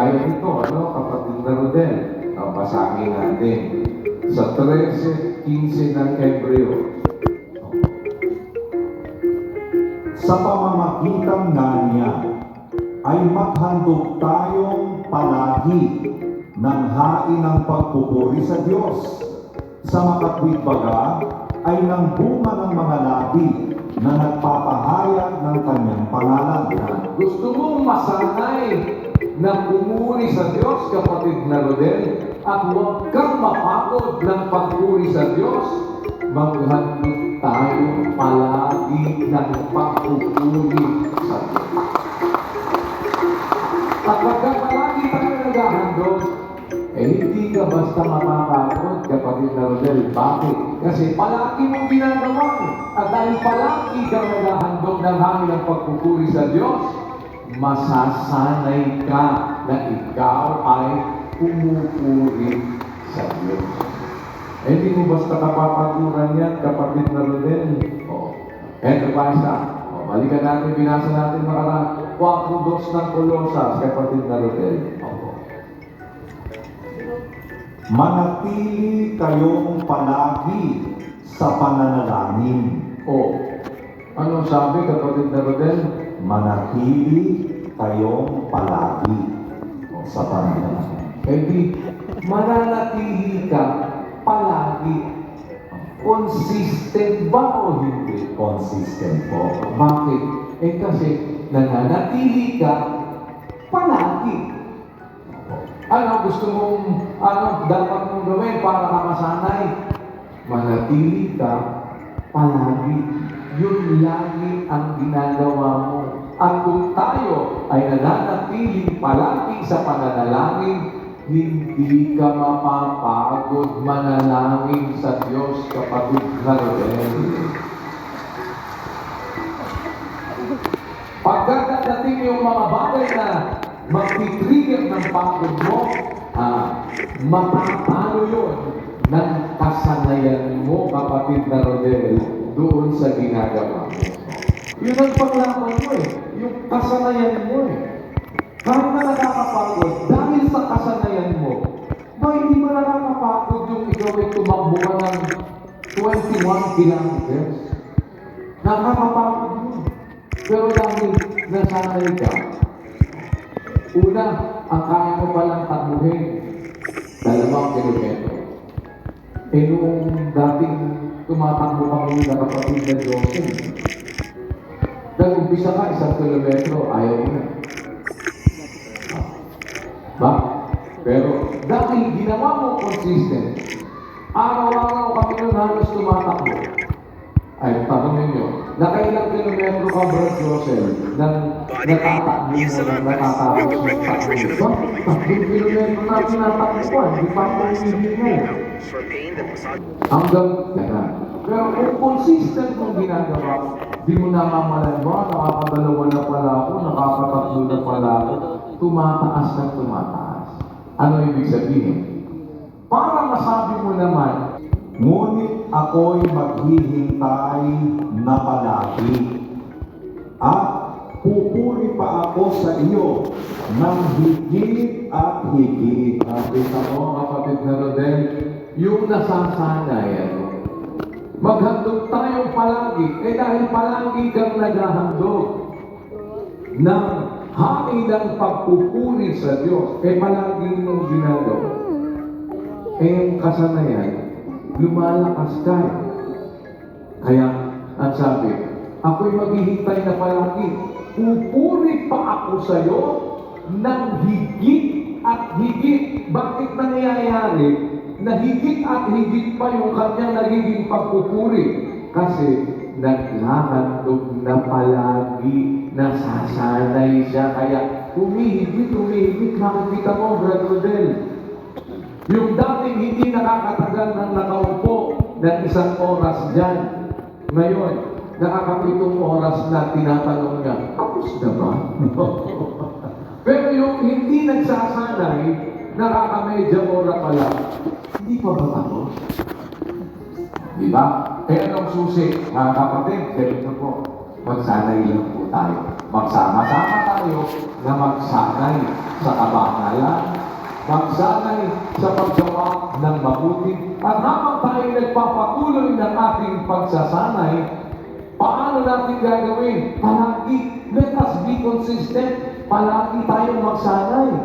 Gaya nito, kapatid na Rodel, basahin natin sa 13:15 ng Hebreo. Sa pamamagitan nga niya, ay maghandog tayong palagi ng hain ng pagpupuri sa Diyos. Sa makatwid baga ay ng bunga ng mga labi na nagpapahayag ng kanyang pangalan. Gusto mong masanay na pumuri sa Diyos, kapatid na Rodel, at huwag kang mapagod ng pagpuri sa Diyos, maghandog tayo palagi ng pagpupuri sa Diyos. At pagka palagi tayo naghahandog, hindi ka basta mapapagod, kapatid na Rodel. Bakit? Kasi palagi mong ginagawa. At dahil palagi kang naghahandog ng hangin ng pagpupuri sa Diyos, masasanay ka na ikaw ay pumupuri sa Diyos. Hindi mo basta kapapaguran yan, kapatid na Rodel. Eto pa isa. Balikan natin, binasa natin nakaraan. 4:2 ng Kolosas, kapatid na Rodel. Manatili kayong palagi sa pananalangin. Ano sabi, kapatid na Rodel? Manatili kayong palagi sa pananalangin. Hindi, mananatili ka palagi. Consistent ba o hindi? Consistent po. Bakit? Kasi nananatili ka palagi. Ano gusto mong, dapat mong gawin para ka masanay? Manatili ka palagi. Yun lagi ang ginagawa mo. At kung tayo ay nananatili palagi sa pananalangin, hindi ka mapapagod manalangin sa Diyos, kapatid na Rodel. Pagkadating yung mga bagay na mag-trigger ng pagod mo, mapapalo yun ng kasanayan mo, kapatid na Rodel, doon sa ginagawa mo. Yun ang paglaban mo yung kasanayan mo Kahit na nakakapagod, dahil sa kasanayan mo, hindi mo nakakapagod yung ikaw ay tumakbo ka ng 21 kilometers. Nakakapagod yun. Pero dahil nasanay ka, una, ang kaya mo palang takbuhin, 2 kilometro. Nung dating tumatakbo ka muna kapatid na Joseph, nag-umpisa ka 1 kilometro, ayaw mo na. Pero dahil ginawa mo consistent, araw-araw kami nun halos tumatakbo. Ay, tanongin nyo, nakailang kilometro ka, Brad Joseph, nang natatakbo mo, nang natatapos mo sa takbo? 3 kilometro na tinatakbuan, di pa ako hindi hanggang, pero kung consistent mong ginagawa, di mo namamalan mo, nakakadalawa na pala ako, nakakatatlo na pala ako, tumataas na tumataas. Ano ibig sabihin? Para masabi mo naman, ngunit ako'y maghihintay na palagi at pupuri pa ako sa iyo ng higit at higit. Kita mo, kapatid na Rodel, yung nasasanay, maghandog tayo palagi. Dahil palagi kang naghahandog ng hangin ng pagpupuri sa Diyos, palagi mong ginagawa. Yung kasanayan, lumalakas ka. Kaya, ang sabi, ako'y maghihintay na palagi. Pupuri pa ako sa iyo ng higit at higit. Bakit nangyayari na higit at higit pa yung kanyang nagiging pagpupuri? Kasi naghahandog na palagi, nasasanay siya, kaya humihigit. Makikita mo, Brad Rodel, yung dating hindi nakakatagal ng nakaupo ng 1 oras dyan, ngayon, nakakapitong oras na tinatanong niya, tapos na ba? Pero yung hindi nagsasanay, nakakamedya oras pala, hindi pa ba tapos? Diba? Anong susi? Kapatid, ganito po. Magsanay lang po tayo. Magsama-sama tayo na na magsanay sa kabanalan, magsanay sa paggawa ng mabuti. At habang tayo nagpapatuloy ng ating pagsasanay, paano natin gagawin? Palagi, let us be consistent. Palagi tayong magsanay.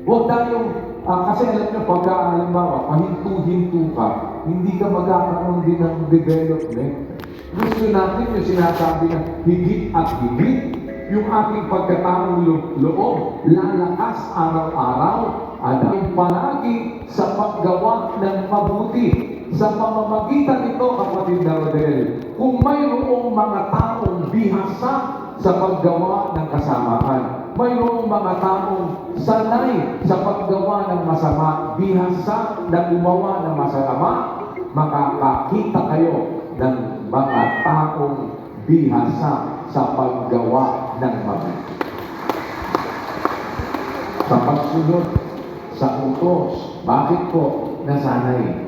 Huwag tayong, kasi alam nyo, pagka halimbawa, pahinto-hinto ka, hindi ka magkakaroon din ng development. Gusto natin yung sinasabi na higit at higit, yung ating pagkataong loob, lalakas araw-araw, at ang palagi sa paggawa ng mabuti. Sa pamamagitan nito, kapatid na Rodel, kung mayroong mga taong bihasa sa paggawa ng kasamaan, mayroong mga taong sanay sa paggawa ng masama, bihasa na gumawa ng masama, makakakita kayo ng mga taong bihasa sa paggawa ng mabuti. Sa pagsunod sa utos, bakit po nasanay?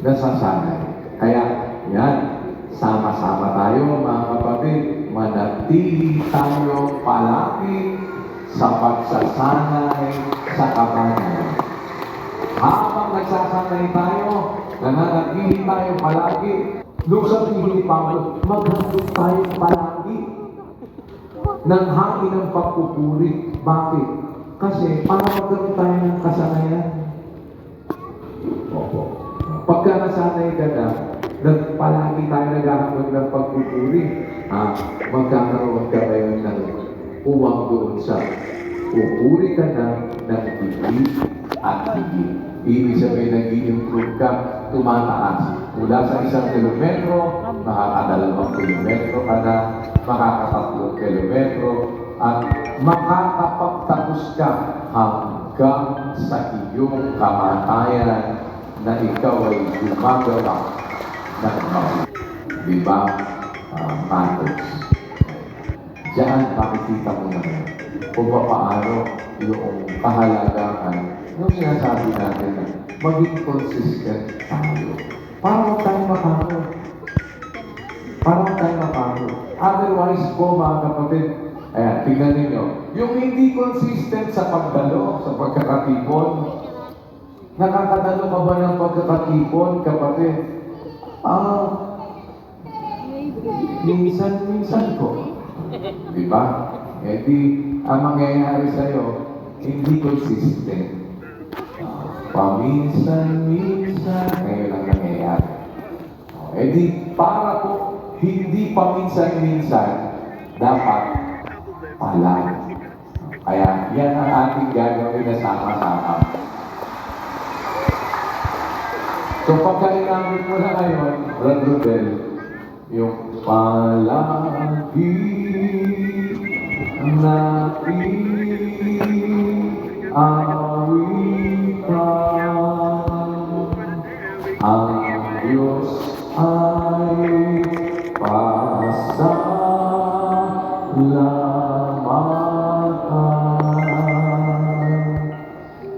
Nasasanay. Kaya, yan, sama-sama tayo mga kapatid, manatili tayo palagi sa pagsasanay sa kabanalan. Habang nagsasanay tayo, nananatili tayo palagi, doon sa tingin ni Pablo, maghandog tayo palagi ng hangin ng pagpupuri. Bakit? Kasi para magkaroon tayo ng kasanayan. Opo. Pagka nasanay ka na palagi tayo naghahandog ng pagpupuri, magkakaroon ka ngayon ng uwang doon sa pupuri ka na ng higit at higit. Ibig sabihin, nag-i-improve ka, tumataas. Mula sa 1 kilometro, makakadalawang kilometro ka na, makakatatlong kilometro, at makakapagtapos ka hanggang sa iyong kamatayan na ikaw ay gumagawa ng mabuti. Diba, Matos? Diyan, makikita mo naman kung paano yung kahalagahan nung sinasabi natin na maging consistent tayo. Para tayo makaroon. Para tayo makaroon. Otherwise po, mga kapatid, ayan, tingnan ninyo, yung hindi consistent sa pagdalo, sa pagkakatipon, nakakadalo ka ba ng pagkakatipon, kapatid? Minsan-minsan po. Diba? Eh di, ang mangyayari sa'yo, hindi consistent. Paminsan-minsan, ngayon ang nangyayari. Eh di, para po, hindi paminsan-minsan, dapat palagi. Kaya, yan ang ating gagawin na sama-sama. So, pagka inamit mo na ngayon, Brad Rodel, yung palagi na iawitan, ang Diyos ay pasalamatan.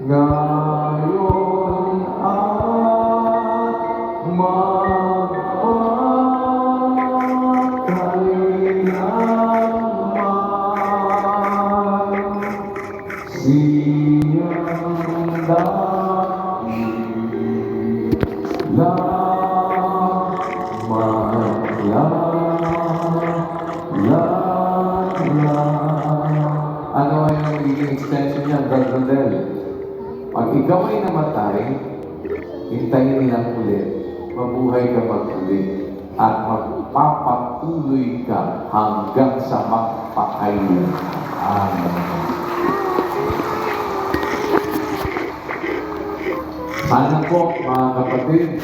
Ngayon at magpakailanman, siyang Ano ay ang magiging extension niya, Brad Rodel? Pag ikaw ay namatay, hintayin nilang ulit, mabuhay ka mag-ulit, at magpapatuloy ka hanggang sa magpakailan. Amen. Sana po, mga kapatid,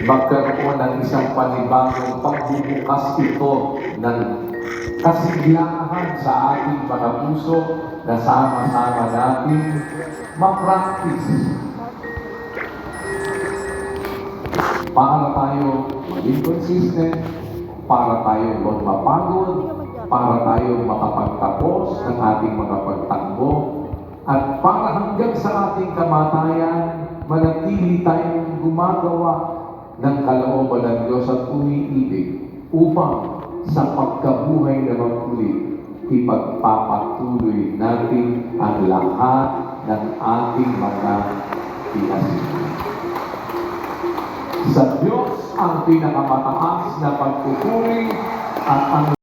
magkaroon ng isang panibagong pagbubukas ito ng kasiglahan sa ating mga puso na sama-sama natin ma-practice para tayo maging consistent, para tayo magmapagod, para tayo makapagtapos ng ating mga pagtakbo, at para hanggang sa ating kamatayan, manatili tayong gumagawa ng kalooban ng Diyos at umiibig upang sa pagkabuhay na magpuli ipagpapatuloy natin ang lahat ng ating mga pinasimulan. Sa Diyos ang pinakamataas na pagpupuri at ang